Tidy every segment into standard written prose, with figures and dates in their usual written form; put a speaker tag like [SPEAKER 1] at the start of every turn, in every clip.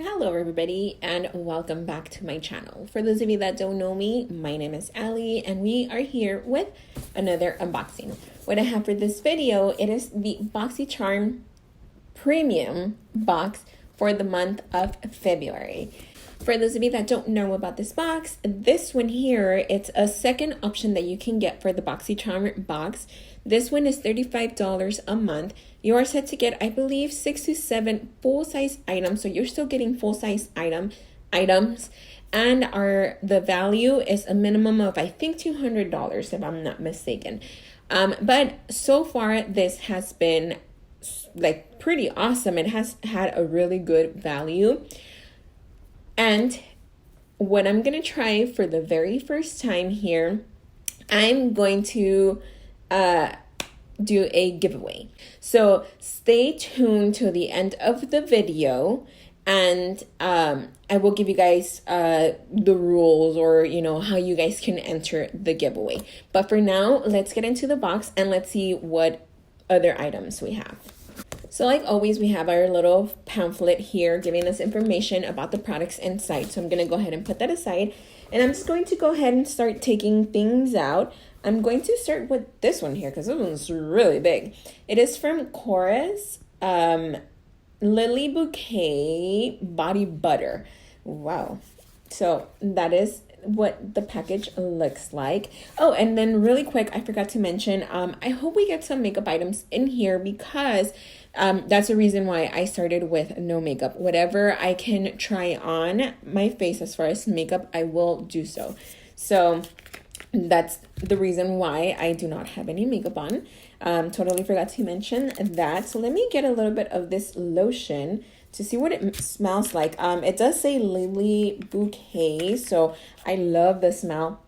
[SPEAKER 1] Hello everybody and welcome back to my channel. For those of you that don't know me, my name is Ali and we are here with another unboxing. What I have for this video, it is the Boxycharm premium box for the month of February. For those of you that don't know about this box, this one here, it's a second option that you can get for the Boxycharm box. This one is $35 a month. You are set to get, I believe, 6 to 7 full-size items. So you're still getting full-size items. And the value is a minimum of, I think, $200 if I'm not mistaken. But so far, this has been like pretty awesome. It has had a really good value. And what I'm going to try for the very first time here, I'm going to do a giveaway. So stay tuned to the end of the video and I will give you guys the rules or, how you guys can enter the giveaway. But for now, let's get into the box and let's see what other items we have. So like always, we have our little pamphlet here giving us information about the products inside. So I'm going to go ahead and put that aside. And I'm just going to go ahead and start taking things out. I'm going to start with this one here because this one's really big. It is from Chorus Lily Bouquet Body Butter. Wow. So that is what the package looks like. Oh, and then really quick, I forgot to mention, I hope we get some makeup items in here because that's the reason why I started with no makeup. Whatever I can try on my face as far as makeup, I will do so. So that's the reason why I do not have any makeup on. Totally forgot to mention that. So let me get a little bit of this lotion to see what it smells like. It does say Lily Bouquet, so I love the smell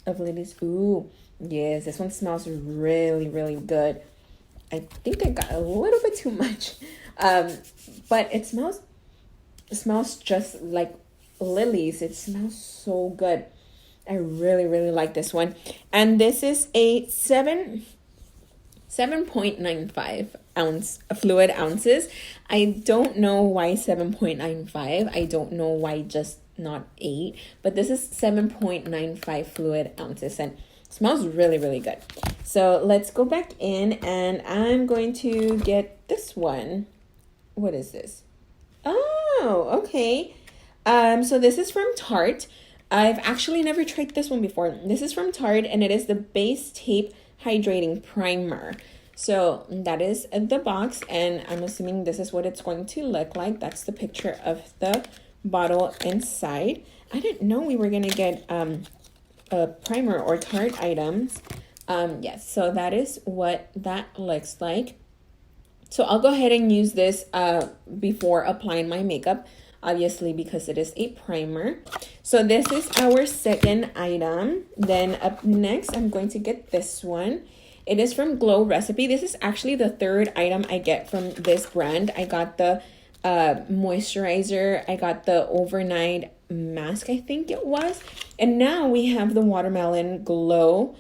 [SPEAKER 1] of Lily's. Ooh, yes, this one smells really, really good. I think I got a little bit too much, but it smells just like lilies. It smells so good. I really, really like this one. And this is a 7.95 ounce fluid ounces. I don't know why 7.95. I don't know why just not 8, but this is 7.95 fluid ounces and smells really, really good. So let's go back in and I'm going to get this one. What is this? Oh, okay. So this is from Tarte. I've actually never tried this one before. This is from Tarte and it is the Base Tape Hydrating Primer. So that is the box and I'm assuming this is what it's going to look like. That's the picture of the bottle inside. I didn't know we were going to get a primer or Tarte items. Yes, so that is what that looks like. So I'll go ahead and use this before applying my makeup, obviously because it is a primer. So this is our second item. Then up next, I'm going to get this one. It is from Glow Recipe. This is actually the third item I get from this brand. I got the moisturizer. I got the overnight mask, I think it was. And now we have the Watermelon Glow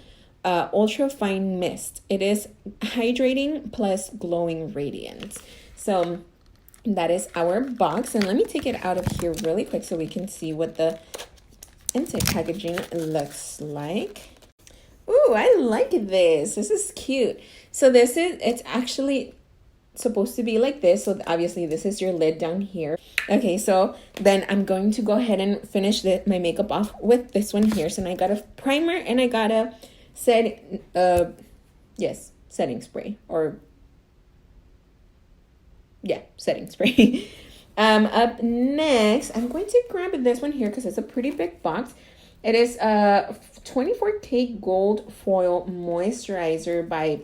[SPEAKER 1] Ultra Fine Mist. It is hydrating plus glowing radiance. So that is our box. And let me take it out of here really quick so we can see what the inside packaging looks like. Ooh, I like this. This is cute. So it's actually supposed to be like this. So obviously this is your lid down here. Okay, so then I'm going to go ahead and finish my makeup off with this one here. So I got a primer and I got a setting spray or setting spray. Up next, I'm going to grab this one here because it's a pretty big box. It is a 24K Gold Foil Moisturizer by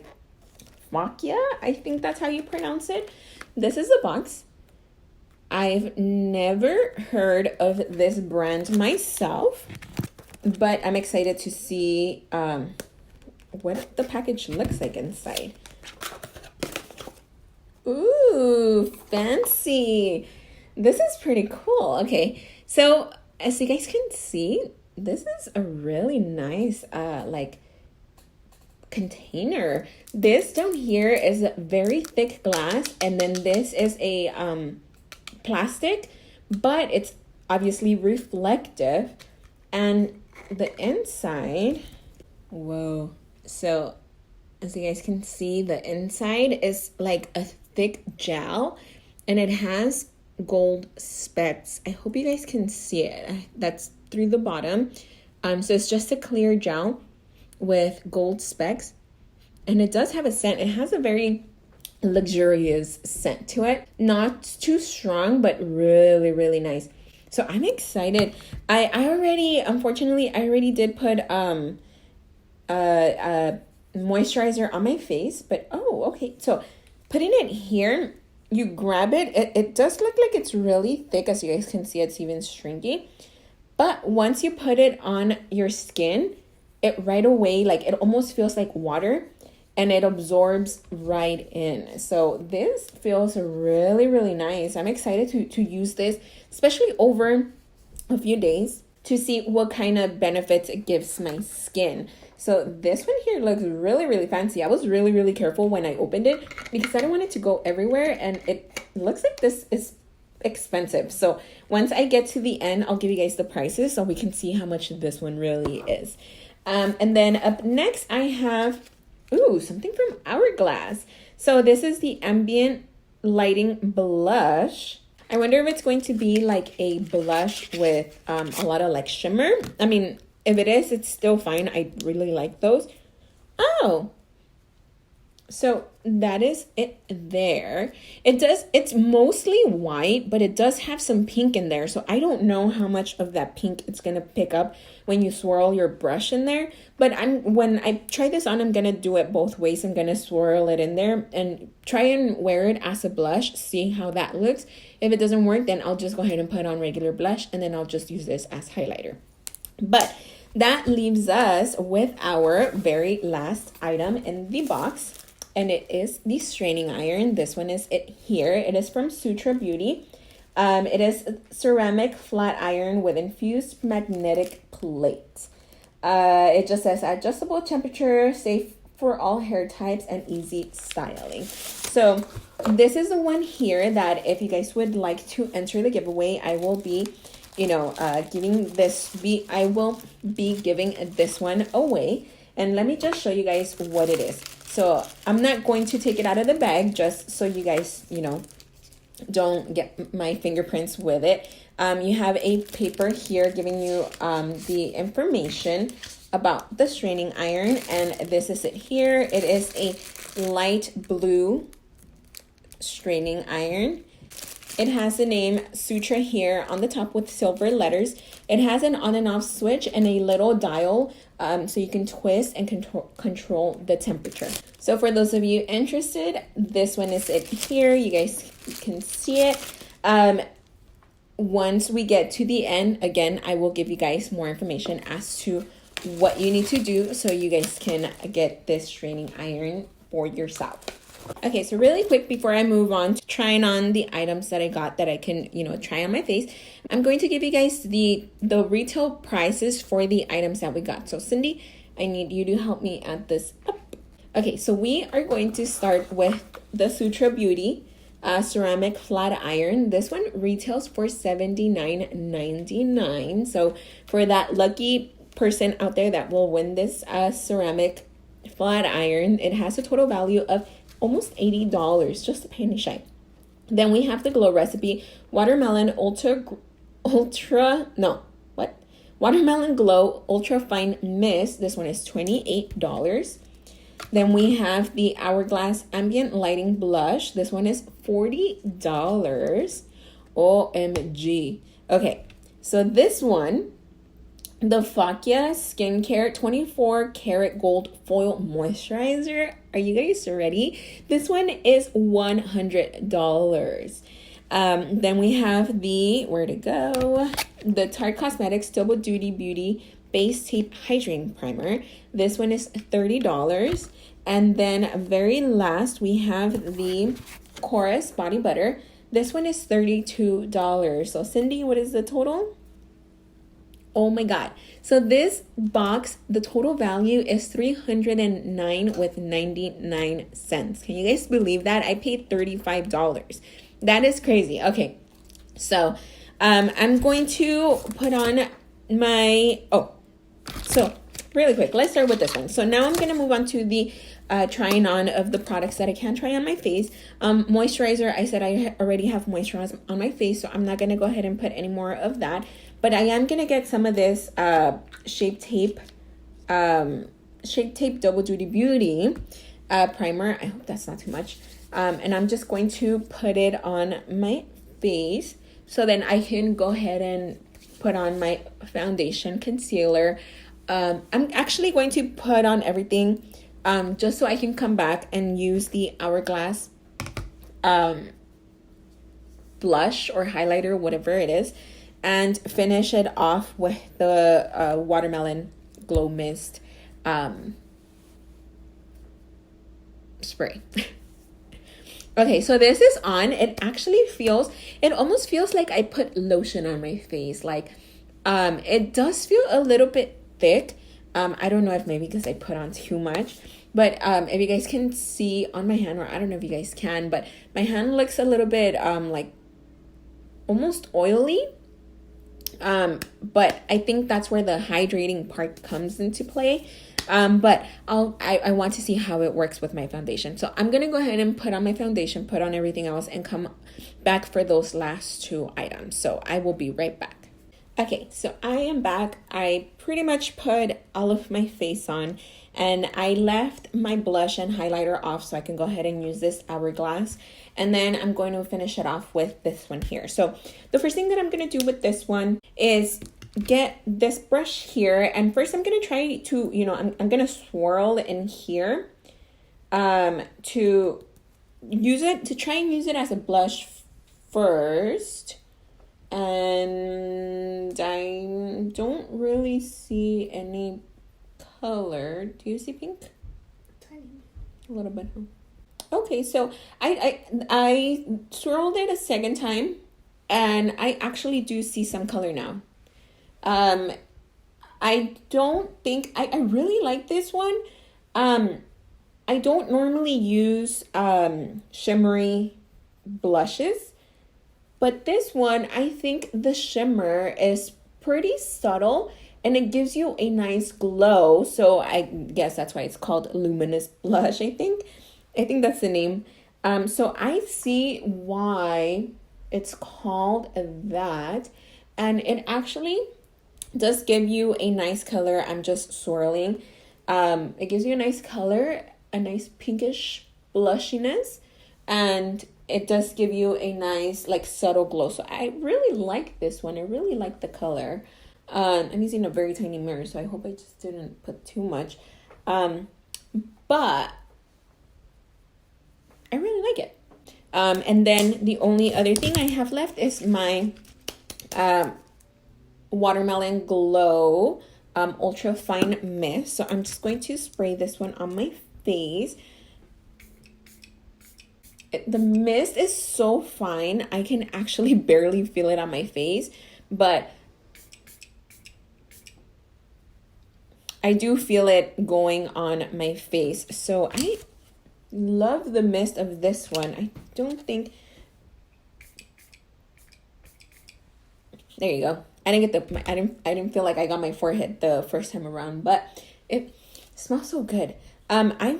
[SPEAKER 1] Makia. I think that's how you pronounce it. This is the box. I've never heard of this brand myself, but I'm excited to see what the package looks like inside. Ooh, fancy. This is pretty cool. Okay, so as you guys can see, this is a really nice container. This down here is very thick glass, and then this is a plastic, but it's obviously reflective. And the inside, whoa. So as you guys can see, the inside is like a thick gel, and it has gold specks. I hope you guys can see it. That's through the bottom. So it's just a clear gel with gold specks, and it does have a scent. It has a very luxurious scent to it. Not too strong, but really, really nice. So I'm excited. I already did put moisturizer on my face, but okay. So putting it here, you grab it. It does look like it's really thick. As you guys can see, it's even stringy. But once you put it on your skin, it right away, like it almost feels like water, and it absorbs right in. So this feels really, really nice. I'm excited to use this, especially over a few days, to see what kind of benefits it gives my skin. So this one here looks really, really fancy. I was really, really careful when I opened it because I don't want it to go everywhere, and it looks like this is expensive. So once I get to the end, I'll give you guys the prices so we can see how much this one really is. And then up next, I have something from Hourglass. So this is the Ambient Lighting Blush. I wonder if it's going to be like a blush with a lot of like shimmer. I mean, if it is, it's still fine. I really like those. Oh, so that is it there. It's mostly white, but it does have some pink in there. So I don't know how much of that pink it's going to pick up when you swirl your brush in there. But when I try this on, I'm going to do it both ways. I'm going to swirl it in there and try and wear it as a blush, see how that looks. If it doesn't work, then I'll just go ahead and put on regular blush, and then I'll just use this as highlighter. But that leaves us with our very last item in the box. And it is the straining iron. This one is it here. It is from Sutra Beauty. It is ceramic flat iron with infused magnetic plate. It just says adjustable temperature, safe for all hair types, and easy styling. So this is the one here that if you guys would like to enter the giveaway, I will be giving this one away. And let me just show you guys what it is. So I'm not going to take it out of the bag just so you guys, don't get my fingerprints with it. You have a paper here giving you the information about the straining iron, and this is it here. It is a light blue straining iron. It has the name Sutra here on the top with silver letters. It has an on and off switch and a little dial so you can twist and control the temperature. So for those of you interested, this one is it here. You guys can see it. Once we get to the end, again, I will give you guys more information as to what you need to do so you guys can get this straining iron for yourself. Okay, so really quick before I move on to trying on the items that I got that I can, try on my face, I'm going to give you guys the retail prices for the items that we got. So Cindy, I need you to help me add this up. Okay, so we are going to start with the Sutra Beauty ceramic flat iron. This one retails for $79.99. So for that lucky person out there that will win this ceramic flat iron, it has a total value of almost $80, just a penny shy. Then we have the Glow Recipe Watermelon Watermelon Glow Ultra Fine Mist. This one is $28. Then we have the Hourglass Ambient Lighting Blush. This one is $40. OMG. Okay, so this one, the Fakia Skincare 24 Karat Gold Foil Moisturizer. Are you guys ready? This one is $100. Then we have the, the Tarte Cosmetics Double Duty Beauty Base Tape Hydrating Primer. This one is $30. And then very last, we have the Chorus Body Butter. This one is $32. So Cindy, what is the total? Oh my God. So this box, the total value is $309.99. Can you guys believe that? I paid $35. That is crazy. Okay. So I'm going to put on my, so really quick, let's start with this one. So now I'm going to move on to the trying on of the products that I can try on my face. Moisturizer, I said I already have moisturizer on my face, so I'm not going to go ahead and put any more of that. But I am going to get some of this Shape Tape Double Duty Beauty primer. I hope that's not too much. And I'm just going to put it on my face, so then I can go ahead and put on my foundation, concealer. I'm actually going to put on everything just so I can come back and use the Hourglass blush or highlighter, whatever it is, and finish it off with the Watermelon Glow Mist spray. Okay, so this is on. It actually feels, it almost feels like I put lotion on my face. Like, it does feel a little bit thick. I don't know if maybe because I put on too much, but if you guys can see on my hand, or I don't know if you guys can, but my hand looks a little bit like almost oily. But I think that's where the hydrating part comes into play. But I want to see how it works with my foundation. So I'm going to go ahead and put on my foundation, put on everything else, and come back for those last two items. So I will be right back. Okay, so I am back. I pretty much put all of my face on, and I left my blush and highlighter off so I can go ahead and use this Hourglass. And then I'm going to finish it off with this one here. So the first thing that I'm going to do with this one is get this brush here. And first I'm going to try to, I'm going to swirl in here to use it, to try and use it as a blush first. And I don't really see any color. Do you see pink?
[SPEAKER 2] Tiny.
[SPEAKER 1] A little bit. Okay, so I swirled it a second time, and I actually do see some color now. I don't think I really like this one. I don't normally use shimmery blushes, but this one, I think the shimmer is pretty subtle and it gives you a nice glow. So I guess that's why it's called Luminous Blush, I think. I think that's the name. So I see why it's called that. And it actually does give you a nice color. I'm just swirling. It gives you a nice color, a nice pinkish blushiness. And it does give you a nice, like, subtle glow. So I really like this one. I really like the color. I'm using a very tiny mirror, so I hope I just didn't put too much. But I really like it. And then the only other thing I have left is my Watermelon Glow Ultra Fine Mist. So I'm just going to spray this one on my face. The mist is so fine. I can actually barely feel it on my face, but I do feel it going on my face. So I love the mist of this one. I don't think, there you go. I didn't feel like I got my forehead the first time around, but it smells so good. I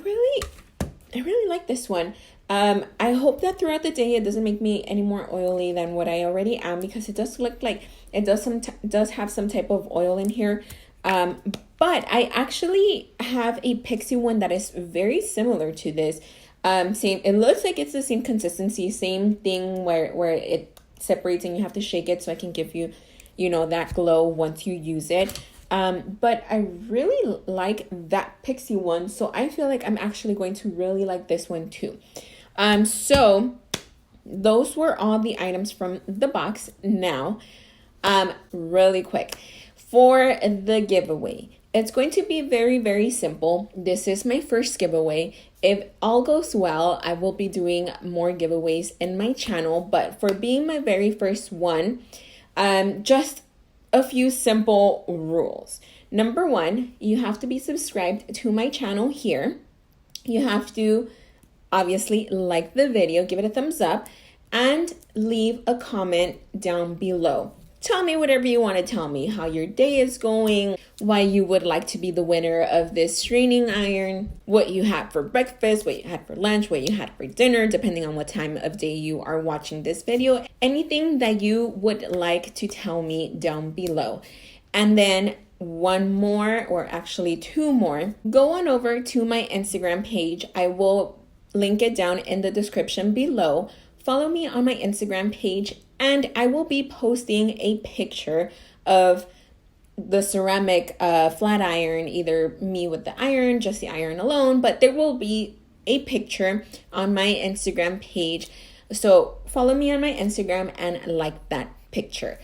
[SPEAKER 1] really like this one. I hope that throughout the day it doesn't make me any more oily than what I already am, because it does look like it does have some type of oil in here. But I actually have a Pixie one that is very similar to this. Same, it looks like it's the same consistency, same thing where it separates and you have to shake it so I can give you, that glow once you use it. But I really like that Pixie one, so I feel like I'm actually going to really like this one too. So those were all the items from the box. Now, really quick, for the giveaway, it's going to be very, very simple. This is my first giveaway. If all goes well, I will be doing more giveaways in my channel, but for being my very first one, just a few simple rules. Number one, you have to be subscribed to my channel here. You have to obviously like the video, give it a thumbs up, and leave a comment down below. Tell me whatever you want to tell me, how your day is going, why you would like to be the winner of this straining iron, what you had for breakfast, what you had for lunch, what you had for dinner, depending on what time of day you are watching this video. Anything that you would like to tell me down below. And then one more, or actually two more, go on over to my Instagram page. I will link it down in the description below. Follow me on my Instagram page, and I will be posting a picture of the ceramic flat iron, either me with the iron, just the iron alone, but there will be a picture on my Instagram page. So follow me on my Instagram and like that picture.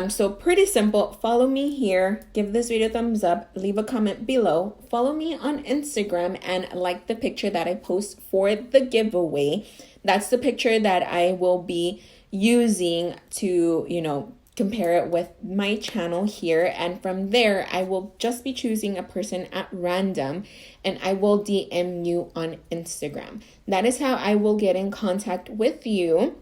[SPEAKER 1] So pretty simple. Follow me here, give this video a thumbs up, leave a comment below, follow me on Instagram, and like the picture that I post for the giveaway. That's the picture that I will be using to, compare it with my channel here. And from there, I will just be choosing a person at random, and I will DM you on Instagram. That is how I will get in contact with you,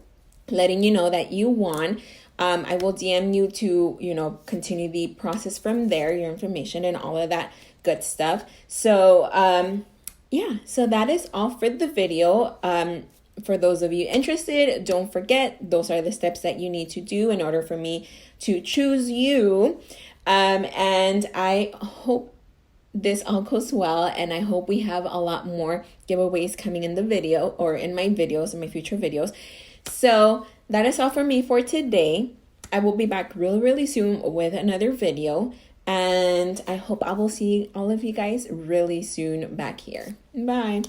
[SPEAKER 1] letting you know that you won. I will DM you to, continue the process from there, your information and all of that good stuff. So, yeah, so that is all for the video. For those of you interested, don't forget, those are the steps that you need to do in order for me to choose you. And I hope this all goes well, and I hope we have a lot more giveaways coming in the video, or in my videos, in my future videos. So that is all for me for today. I will be back really soon with another video, and I hope I will see all of you guys really soon back here. Bye.